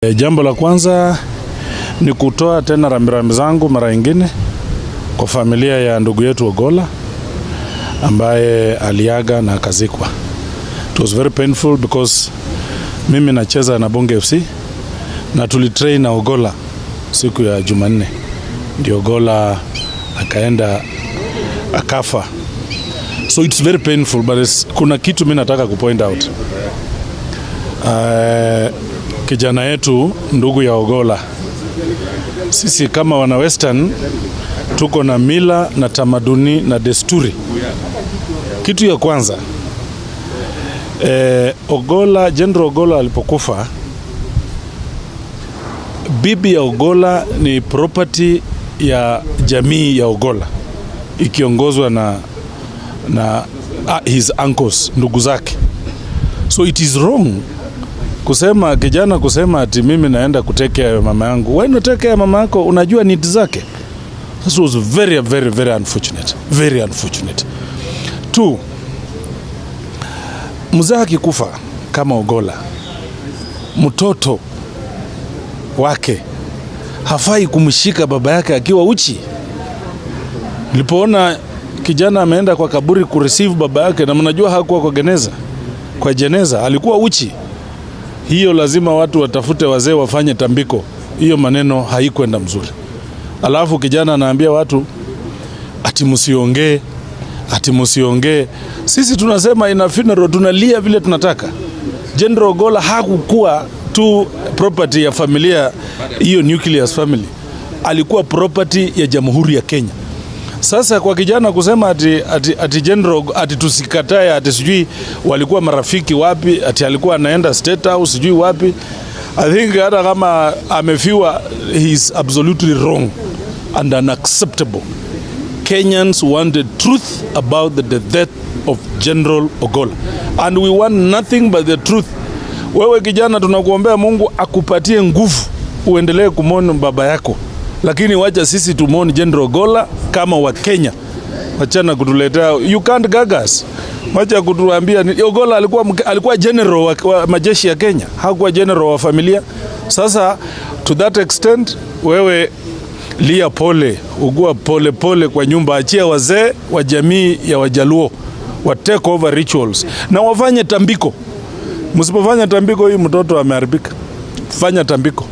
Jambo la kwanza ni kutoa tena rambirambi zangu mara nyingine kwa familia ya ndugu yetu Ogolla ambaye aliaga na akazikwa. It was very painful because mimi nacheza na Bonge FC na tulitrain na Ogolla siku ya Jumanne. Ndio Ogolla akaenda akafa. So it's very painful, but kuna kitu mimi nataka kupoint out. Kijana yetu ndugu ya Ogolla, sisi kama wana Western tuko na mila na tamaduni na desturi. Kitu ya kwanza, Ogolla, General Ogolla alipokufa, bibi ya Ogolla ni property ya jamii ya Ogolla ikiongozwa na his uncles, ndugu zake. So it is wrong kusema kijana kusema ati mimi naenda kutekea mama yangu. Why not take care mama yako? Unajua need zake. This was very very very unfortunate. Very unfortunate. 2, mzee akikufa kama Ogolla, mtoto wake hafai kumshika baba yake akiwa uchi. Nilipoona kijana ameenda kwa kaburi kureceive baba yake, na mnajua hakuwa kwa jeneza alikuwa uchi. Hiyo lazima watu watafute wazee wafanye tambiko. Hiyo maneno haikwenda mzuri. Alafu kijana anaambia watu ati msiongee. Sisi tunasema ina funeral tunalia vile tunataka. General Ogolla hakukuwa tu property ya familia hiyo nucleus family. Alikuwa property ya Jamhuri ya Kenya. Sasa kwa kijana kusema ati General ati tusikatae ati sijui walikuwa marafiki wapi, ati alikuwa anaenda State House sijui wapi, I think hata kama amefiwa, he is absolutely wrong and unacceptable. Kenyans wanted truth about the death of General Ogolla, and we want nothing but the truth. Wewe kijana, tunakuombea Mungu akupatie nguvu uendelee kumwona baba yako, lakini wacha sisi tumwone General Ogolla kama wa Kenya. Wachana kutuletea, you can't gag us. Wacha kutuambia Ogolla alikuwa general wa majeshi ya Kenya, hakuwa general wa familia. Sasa to that extent, wewe lia pole, ugua pole kwa nyumba, achia wazee wa jamii ya Wajaluo wa take over rituals na wafanye tambiko. Msipofanya tambiko, hii mtoto ameharibika. Fanya tambiko.